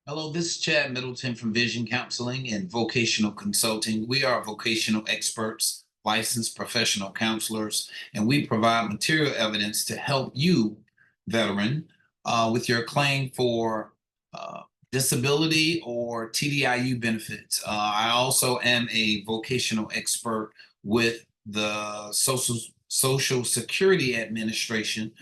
Hello, this is Chad Middleton from Vision Counseling and Vocational Consulting. We are vocational experts, licensed professional counselors, and we provide material evidence to help you, veteran, with your claim for disability or TDIU benefits. I also am a vocational expert with the Social Security Administration,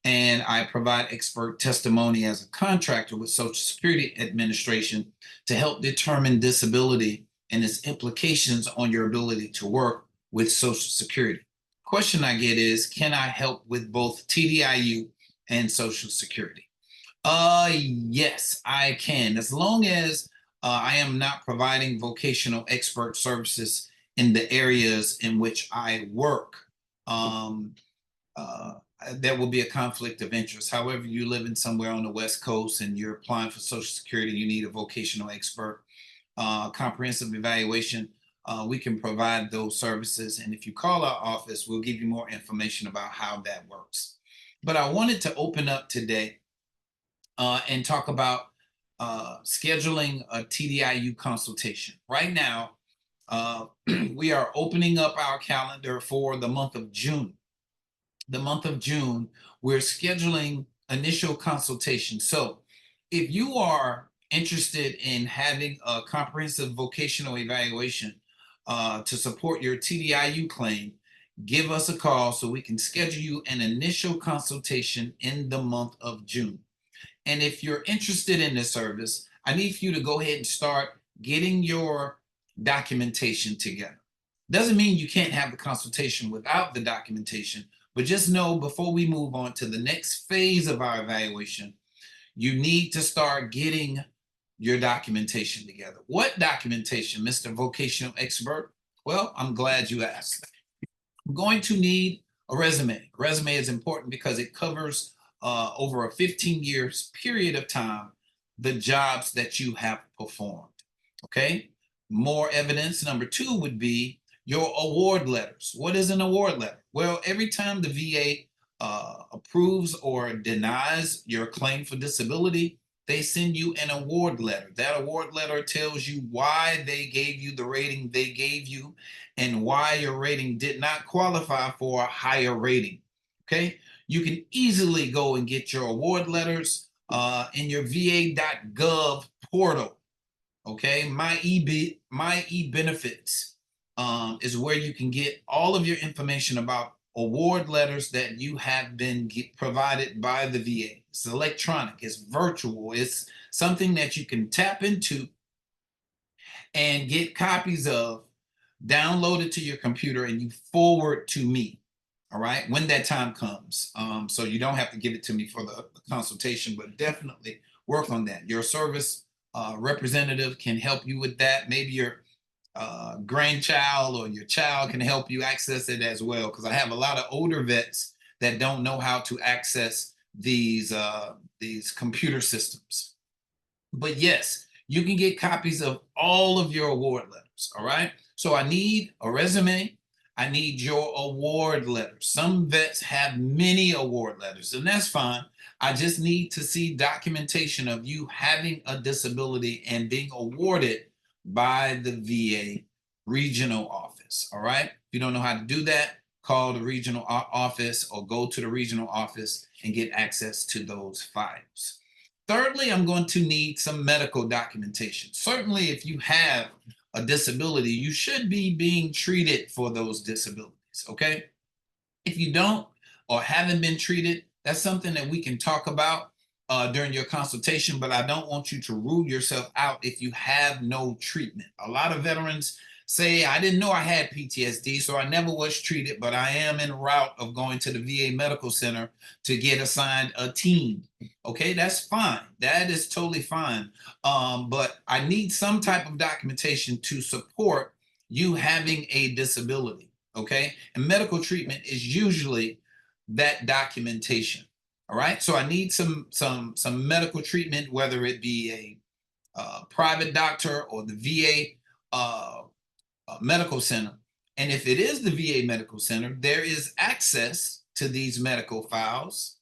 and I provide expert testimony as a contractor with Social Security Administration to help determine disability and its implications on your ability to work with Social Security. Question I get is, can I help with both TDIU and Social Security? Yes, I can, as long as I am not providing vocational expert services in the areas in which I work. Um, uh, there will be a conflict of interest. However, you live in somewhere on the West Coast and you're applying for Social Security, you need a vocational expert, comprehensive evaluation. We can provide those services. And if you call our office, we'll give you more information about how that works. But I wanted to open up today and talk about scheduling a TDIU consultation. Right now, we are opening up our calendar for the month of June. The month of June, we're scheduling initial consultation. So if you are interested in having a comprehensive vocational evaluation to support your TDIU claim, give us a call so we can schedule you an initial consultation in the month of June. And if you're interested in this service, I need for you to go ahead and start getting your documentation together. Doesn't mean you can't have the consultation without the documentation, but just know before we move on to the next phase of our evaluation, you need to start getting your documentation together. What documentation, Mr. Vocational Expert? Well, I'm glad you asked. I'm going to need a resume. A resume is important because it covers over a 15 years period of time the jobs that you have performed. Okay. More evidence. Number two would be your award letters. What is an award letter? Well, every time the VA approves or denies your claim for disability, they send you an award letter. That award letter tells you why they gave you the rating they gave you and why your rating did not qualify for a higher rating. Okay. You can easily go and get your award letters in your va.gov portal. Okay, my e-benefits is where you can get all of your information about award letters that you have been provided by the VA. It's electronic, it's virtual, it's something that you can tap into and get copies of, download it to your computer, and you forward to me. All right, when that time comes. So you don't have to give it to me for the consultation, but definitely work on that. Your service representative can help you with that. Maybe your grandchild or your child can help you access it as well, because I have a lot of older vets that don't know how to access these computer systems. But yes, you can get copies of all of your award letters. All right. So I need a resume. I need your award letters. Some vets have many award letters, and that's fine. I just need to see documentation of you having a disability and being awarded by the VA regional office. All right. If you don't know how to do that, call the regional office or go to the regional office and get access to those files. Thirdly, I'm going to need some medical documentation. Certainly, if you have a disability, you should be being treated for those disabilities. Okay. If you don't or haven't been treated, that's something that we can talk about during your consultation, but I don't want you to rule yourself out if you have no treatment. A lot of veterans say, I didn't know I had PTSD, so I never was treated, but I am en route of going to the VA Medical Center to get assigned a team. Okay, that's fine. That is totally fine. But I need some type of documentation to support you having a disability. Okay, and medical treatment is usually that documentation. All right, so I need some medical treatment, whether it be a private doctor or the VA medical center. And if it is the VA medical center, there is access to these medical files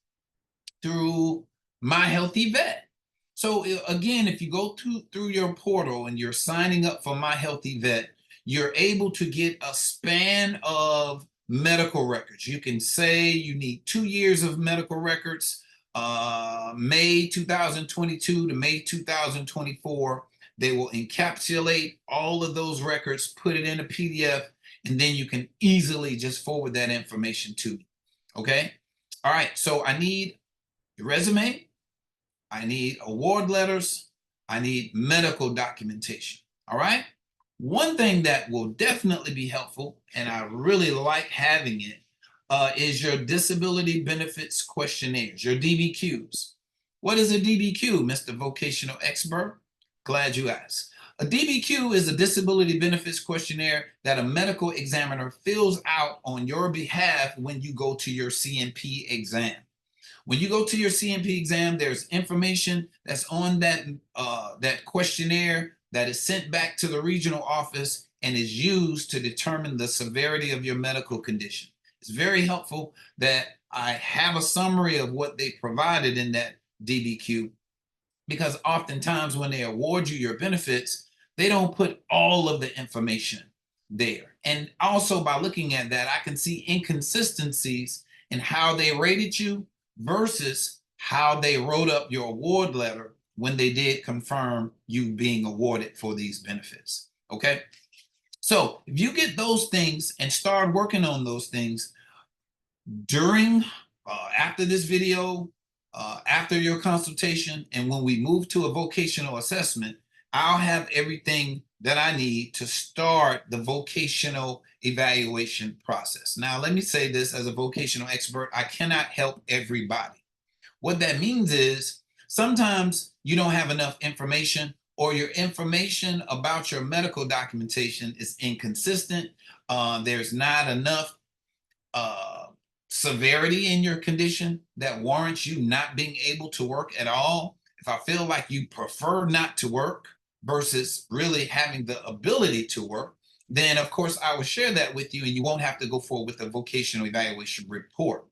through My Healthy Vet. So again, if you go through your portal and you're signing up for My Healthy Vet, you're able to get a span of medical records. You can say you need 2 years of medical records, May 2022 to May 2024. They will encapsulate all of those records, put it in a PDF, and then you can easily just forward that information to me. Okay. All right. So I need your resume. I need award letters. I need medical documentation. All right. One thing that will definitely be helpful, and I really like having it, is your disability benefits questionnaires, your DBQs. What is a DBQ, Mr. Vocational Expert? Glad you asked. A DBQ is a disability benefits questionnaire that a medical examiner fills out on your behalf when you go to your CMP exam. When you go to your CMP exam, there's information that's on that questionnaire that is sent back to the regional office and is used to determine the severity of your medical condition. It's very helpful that I have a summary of what they provided in that DBQ, because oftentimes when they award you your benefits, they don't put all of the information there. And also by looking at that, I can see inconsistencies in how they rated you versus how they wrote up your award letter when they did confirm you being awarded for these benefits. Okay. So if you get those things and start working on those things during, after this video, after your consultation, and when we move to a vocational assessment, I'll have everything that I need to start the vocational evaluation process. Now, let me say this as a vocational expert, I cannot help everybody. What that means is sometimes you don't have enough information, or your information about your medical documentation is inconsistent. There's not enough severity in your condition that warrants you not being able to work at all. If I feel like you prefer not to work versus really having the ability to work, then of course I will share that with you and you won't have to go forward with a vocational evaluation report.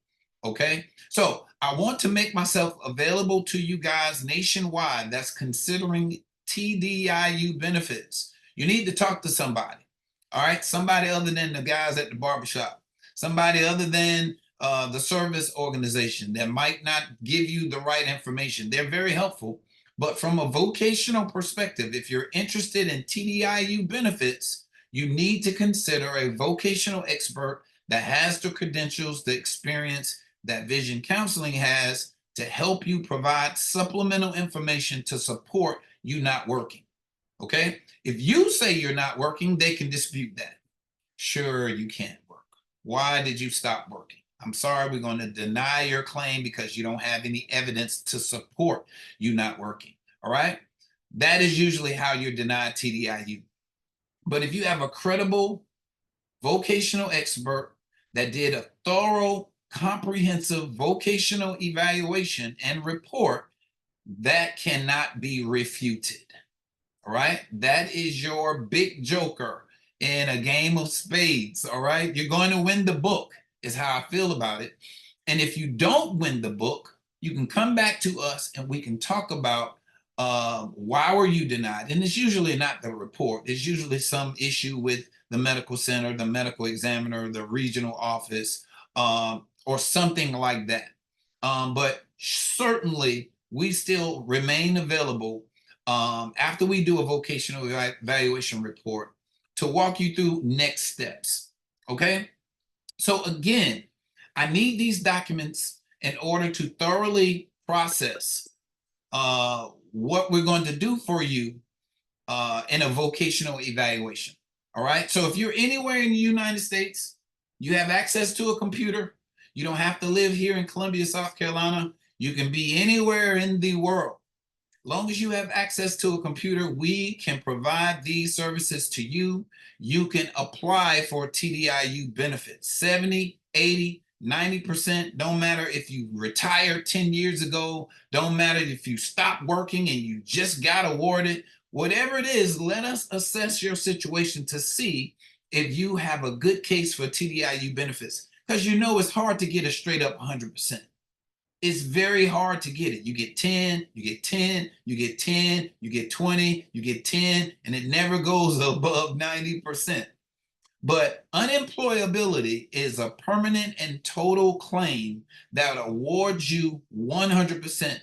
Okay. So I want to make myself available to you guys nationwide that's considering TDIU benefits. You need to talk to somebody. All right. Somebody other than the guys at the barbershop, somebody other than the service organization that might not give you the right information. They're very helpful. But from a vocational perspective, if you're interested in TDIU benefits, you need to consider a vocational expert that has the credentials, the experience that Vision Counseling has to help you provide supplemental information to support you not working. Okay? If you say you're not working, they can dispute that. Sure, you can't work. Why did you stop working? I'm sorry, we're going to deny your claim because you don't have any evidence to support you not working. All right? That is usually how you're denied TDIU. But if you have a credible vocational expert that did a thorough, comprehensive vocational evaluation and report, that cannot be refuted. All right? That is your big joker in a game of spades. All right? You're going to win the book, is how I feel about it. And if you don't win the book, you can come back to us and we can talk about why were you denied. And it's usually not the report. It's usually some issue with the medical center, the medical examiner, the regional office, or something like that. But certainly we still remain available after we do a vocational evaluation report to walk you through next steps. Okay? So again, I need these documents in order to thoroughly process what we're going to do for you in a vocational evaluation. All right. So if you're anywhere in the United States, you have access to a computer. You don't have to live here in Columbia, South Carolina. You can be anywhere in the world. As long as you have access to a computer, we can provide these services to you. You can apply for TDIU benefits, 70, 80, 90%. Don't matter if you retired 10 years ago. Don't matter if you stopped working and you just got awarded. Whatever it is, let us assess your situation to see if you have a good case for TDIU benefits. Because you know it's hard to get a straight up 100%. it's very hard to get it. You get 10, you get 10, you get 10, you get 20, you get 10, and it never goes above 90%. But unemployability is a permanent and total claim that awards you 100%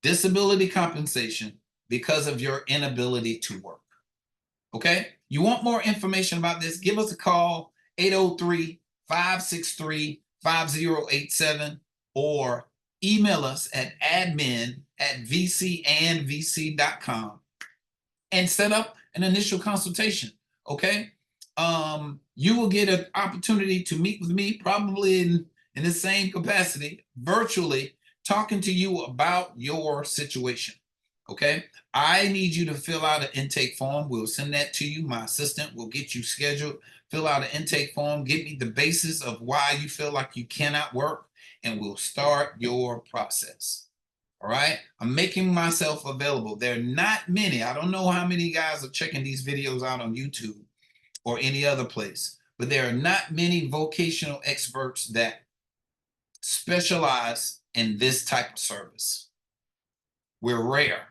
disability compensation because of your inability to work. Okay? You want more information about this? Give us a call, 803-563-5087, or email us at admin@vcandvc.com and set up an initial consultation. Okay? You will get an opportunity to meet with me, probably in the same capacity, virtually, talking to you about your situation. Okay? I need you to fill out an intake form. We'll send that to you. My assistant will get you scheduled. Fill out an intake form. Give me the basis of why you feel like you cannot work, and we'll start your process. All right. I'm making myself available. There are not many. I don't know how many guys are checking these videos out on YouTube or any other place, but there are not many vocational experts that specialize in this type of service. We're rare.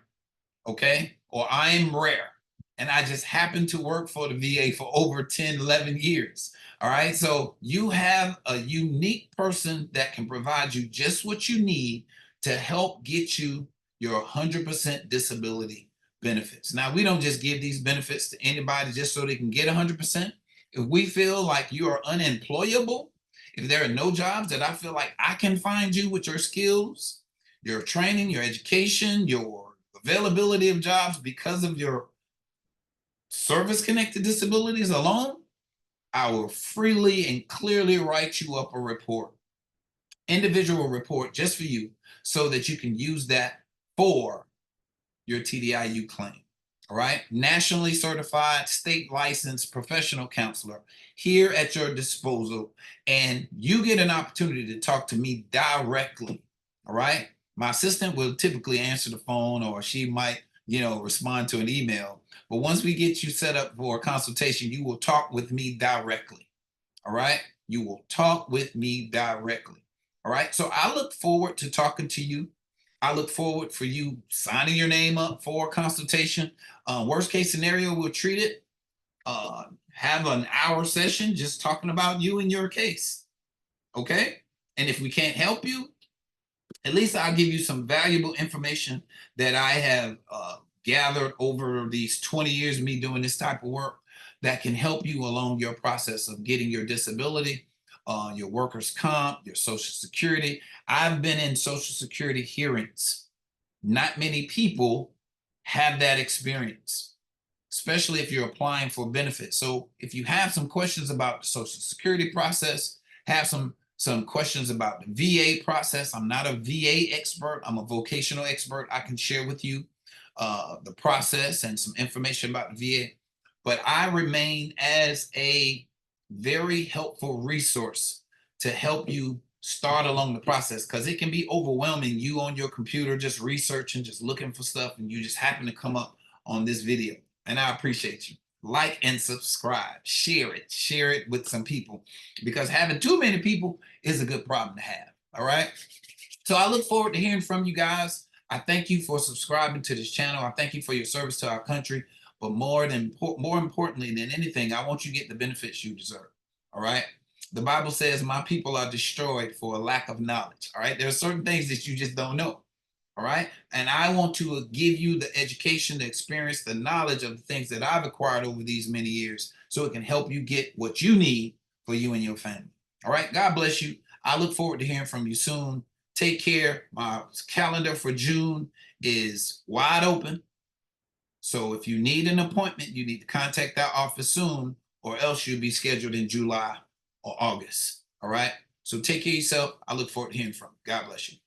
Okay. Or I'm rare. And I just happen to work for the VA for over 10, 11 years. All right. So you have a unique person that can provide you just what you need to help get you your 100% disability benefits. Now, we don't just give these benefits to anybody just so they can get 100%. If we feel like you are unemployable, if there are no jobs that I feel like I can find you with your skills, your training, your education, your availability of jobs because of your service-connected disabilities alone, I will freely and clearly write you up a report, individual report just for you, so that you can use that for your TDIU claim. All right. Nationally certified, state licensed professional counselor here at your disposal. And you get an opportunity to talk to me directly. All right. My assistant will typically answer the phone, or she might, respond to an email. But once we get you set up for a consultation, you will talk with me directly. All right. You will talk with me directly. All right. So I look forward to talking to you. I look forward for you signing your name up for a consultation. Worst case scenario, we'll treat it. Have an hour session just talking about you and your case. Okay. And if we can't help you, at least I'll give you some valuable information that I have gathered over these 20 years of me doing this type of work that can help you along your process of getting your disability, your workers' comp, your Social Security. I've been in Social Security hearings. Not many people have that experience, especially if you're applying for benefits. So if you have some questions about the Social Security process, have some questions about the VA process. I'm not a VA expert. I'm a vocational expert. I can share with you the process and some information about the VA. But I remain as a very helpful resource to help you start along the process, because it can be overwhelming. You on your computer just researching, just looking for stuff, and you just happen to come up on this video. And I appreciate you. Like and subscribe, share it with some people, because having too many people is a good problem to have. All right. So I look forward to hearing from you guys. I thank you for subscribing to this channel. I thank you for your service to our country. But more importantly than anything, I want you to get the benefits you deserve. All right. The Bible says my people are destroyed for a lack of knowledge. All right. There are certain things that you just don't know. All right. And I want to give you the education, the experience, the knowledge of the things that I've acquired over these many years, so it can help you get what you need for you and your family. All right. God bless you. I look forward to hearing from you soon. Take care. My calendar for June is wide open. So if you need an appointment, you need to contact our office soon, or else you'll be scheduled in July or August. All right. So take care of yourself. I look forward to hearing from you. God bless you.